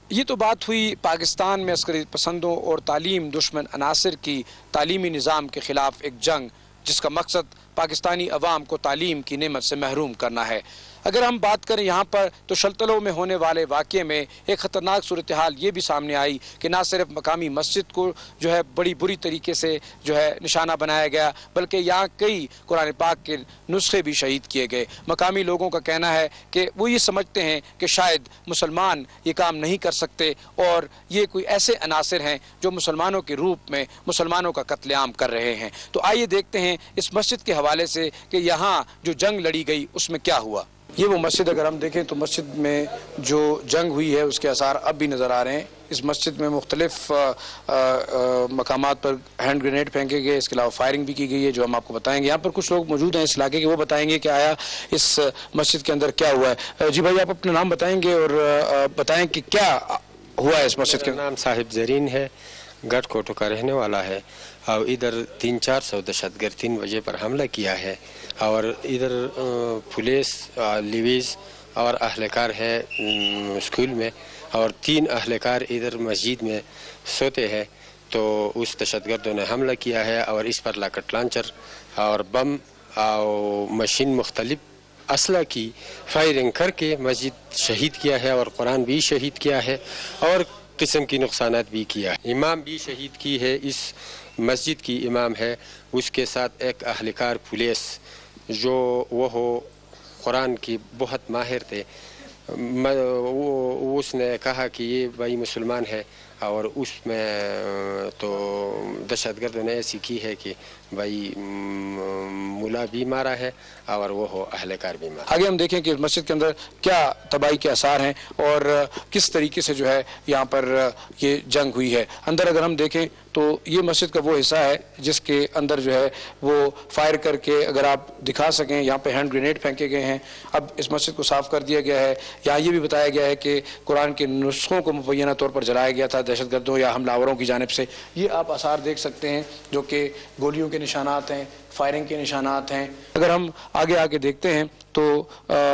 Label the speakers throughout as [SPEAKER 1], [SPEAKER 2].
[SPEAKER 1] یہ تو بات ہوئی پاکستان میں عسکریت پسندوں اور تعلیم دشمن عناصر کی تعلیمی نظام کے خلاف ایک جنگ، جس کا مقصد پاکستانی عوام کو تعلیم کی نعمت سے محروم کرنا ہے۔ اگر ہم بات کریں یہاں پر تو شلتلوں میں ہونے والے واقعے میں ایک خطرناک صورتحال یہ بھی سامنے آئی کہ نہ صرف مقامی مسجد کو بڑی بری طریقے سے نشانہ بنایا گیا، بلکہ یہاں کئی قرآن پاک کے نسخے بھی شہید کیے گئے۔ مقامی لوگوں کا کہنا ہے کہ وہ یہ سمجھتے ہیں کہ شاید مسلمان یہ کام نہیں کر سکتے اور یہ کوئی ایسے عناصر ہیں جو مسلمانوں کے روپ میں مسلمانوں کا قتل عام کر رہے ہیں۔ تو آئیے دیکھتے ہیں اس مسجد کے حوالے سے کہ یہاں جو جنگ لڑی گئی اس میں کیا ہوا۔ یہ وہ مسجد، اگر ہم دیکھیں تو مسجد میں جو جنگ ہوئی ہے اس کے آثار اب بھی نظر آ رہے ہیں۔ اس مسجد میں مختلف مقامات پر ہینڈ گرینیڈ پھینکے گئے، اس کے علاوہ فائرنگ بھی کی گئی ہے جو ہم آپ کو بتائیں گے۔ یہاں پر کچھ لوگ موجود ہیں اس علاقے کے، وہ بتائیں گے کہ آیا اس مسجد کے اندر کیا ہوا ہے۔ جی بھائی، آپ اپنا نام بتائیں گے اور بتائیں کہ کیا ہوا ہے اس مسجد کے اندر۔
[SPEAKER 2] نام صاحب زرین ہے، گڑھ کوٹو کا رہنے والا ہے، اور ادھر 300-400 دہشت گرد 3 بجے پر حملہ کیا ہے، اور ادھر پولیس لیویز اور اہلکار ہے اسکول میں، اور 3 اہلکار ادھر مسجد میں سوتے ہیں۔ تو اس دہشت گردوں نے حملہ کیا ہے اور اس پر لاکٹ لانچر اور بم اور مشین مختلف اسلحہ کی فائرنگ کر کے مسجد شہید کیا ہے، اور قرآن بھی شہید کیا ہے، اور قسم کی نقصانات بھی کیا ہے۔ امام بھی شہید کی ہے، اس مسجد کی امام ہے، اس کے ساتھ ایک اہلکار پولیس جو وہ قرآن کی بہت ماہر تھے، اس نے کہا کہ یہ بھائی مسلمان ہے، اور اس میں تو دہشت گردوں نے ایسی کی ہے کہ بھائی ملا بھی مارا ہے اور وہ اہلکار بھی مارا۔
[SPEAKER 1] آگے ہم دیکھیں کہ مسجد کے اندر کیا تباہی کے آثار ہیں اور کس طریقے سے یہاں پر یہ جنگ ہوئی ہے۔ اندر اگر ہم دیکھیں تو یہ مسجد کا وہ حصہ ہے جس کے اندر وہ فائر کر کے، اگر آپ دکھا سکیں، یہاں پہ ہینڈ گرینیڈ پھینکے گئے ہیں۔ اب اس مسجد کو صاف کر دیا گیا ہے۔ یہاں یہ بھی بتایا گیا ہے کہ قرآن کے نسخوں کو مبینہ طور پر جلایا گیا تھا دہشت گردوں یا حملہ آوروں کی جانب سے۔ یہ آپ آثار دیکھ سکتے ہیں جو کہ گولیوں کے نشانات ہیں، فائرنگ کے نشانات ہیں۔ اگر ہم آگے دیکھتے ہیں تو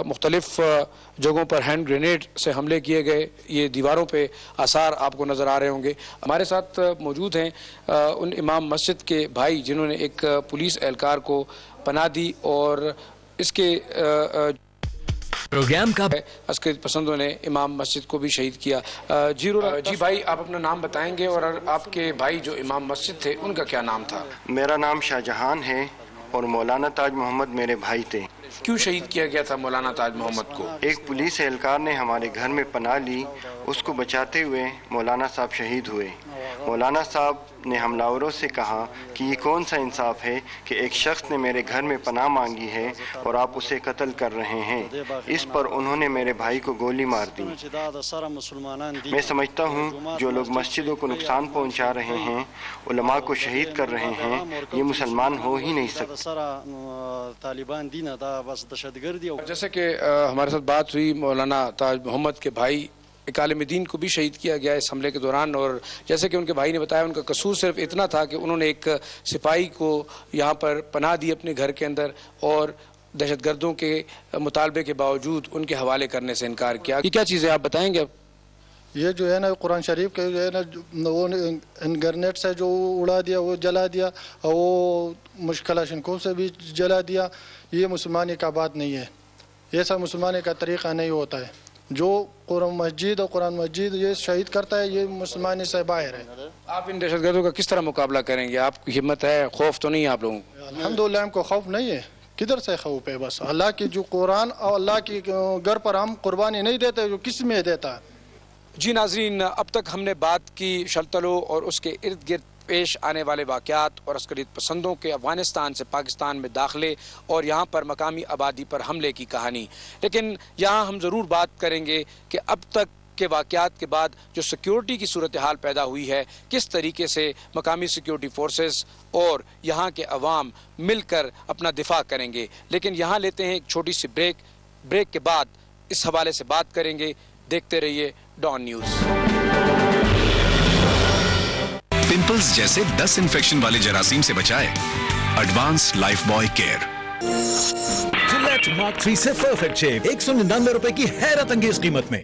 [SPEAKER 1] مختلف جگہوں پر ہینڈ گرینیڈ سے حملے کیے گئے، یہ دیواروں پہ آثار آپ کو نظر آ رہے ہوں گے۔ ہمارے ساتھ موجود ہیں ان امام مسجد کے بھائی جنہوں نے ایک پولیس اہلکار کو پناہ دی اور اس کے پروگرام کا عسکریت پسندوں نے امام مسجد کو بھی شہید کیا۔ جی بھائی، آپ اپنا نام بتائیں گے اور آپ کے بھائی جو امام مسجد تھے ان کا کیا نام تھا؟
[SPEAKER 3] میرا نام شاہ جہان ہے اور مولانا تاج محمد میرے بھائی تھے۔
[SPEAKER 1] کیوں شہید کیا گیا تھا مولانا تاج محمد کو؟
[SPEAKER 3] ایک پولیس اہلکار نے ہمارے گھر میں پناہ لی، اس کو بچاتے ہوئے مولانا صاحب شہید ہوئے۔ مولانا صاحب نے حملاوروں سے کہا کہ یہ کون سا انصاف ہے کہ ایک شخص نے میرے گھر میں پناہ مانگی ہے اور آپ اسے قتل کر رہے ہیں۔ اس پر انہوں نے میرے بھائی کو گولی مار دی۔ میں سمجھتا ہوں جو لوگ مسجدوں کو نقصان پہنچا رہے ہیں، علماء کو شہید کر رہے ہیں، یہ مسلمان ہو ہی نہیں سکتے۔
[SPEAKER 1] جیسے کہ ہمارے ساتھ بات ہوئی، مولانا تاج محمد کے بھائی ایک عالم دین کو بھی شہید کیا گیا اس حملے کے دوران، اور جیسے کہ ان کے بھائی نے بتایا ان کا قصور صرف اتنا تھا کہ انہوں نے ایک سپاہی کو یہاں پر پناہ دی اپنے گھر کے اندر، اور دہشت گردوں کے مطالبے کے باوجود ان کے حوالے کرنے سے انکار کیا۔ یہ کیا چیزیں آپ بتائیں گے؟
[SPEAKER 4] یہ جو ہے نا قرآن شریف کے جو ہے نا وہ گرنیٹ سے جو اڑا دیا، وہ جلا دیا، اور وہ مشکلہ شنکو سے بھی جلا دیا۔ یہ مسلمانی کا بات نہیں ہے، ایسا مسلمانی کا طریقہ نہیں ہوتا ہے۔ جو قرآن مسجد اور قرآن مسجد یہ شہید کرتا ہے، یہ مسلمانی سے باہر ہے۔
[SPEAKER 1] آپ ان دہشت گردوں کا کس طرح مقابلہ کریں گے؟ آپ کی ہمت ہے؟ خوف تو نہیں ہے آپ لوگوں کو؟
[SPEAKER 4] الحمدللہ ہم کو خوف نہیں ہے، کدھر سے خوف ہے؟ بس اللہ کی جو قرآن اور اللہ کی گھر پر ہم قربانی نہیں دیتے، جو کس میں دیتا ہے۔
[SPEAKER 1] جی ناظرین، اب تک ہم نے بات کی شلتلوں اور اس کے ارد گرد پیش آنے والے واقعات اور عسکریت پسندوں کے افغانستان سے پاکستان میں داخلے اور یہاں پر مقامی آبادی پر حملے کی کہانی، لیکن یہاں ہم ضرور بات کریں گے کہ اب تک کے واقعات کے بعد جو سیکیورٹی کی صورتحال پیدا ہوئی ہے، کس طریقے سے مقامی سیکیورٹی فورسز اور یہاں کے عوام مل کر اپنا دفاع کریں گے۔ لیکن یہاں لیتے ہیں ایک چھوٹی سی بریک کے بعد اس حوالے سے بات کریں گے۔ دیکھتے رہیے ڈان نیوز۔
[SPEAKER 5] پمپلز جیسے 10 انفیکشن والے جراثیم سے بچائے advance Lifebuoy care. Gillette Mark 3 سے پرفیکٹ شیو 199 روپے کی حیرت انگیز قیمت میں۔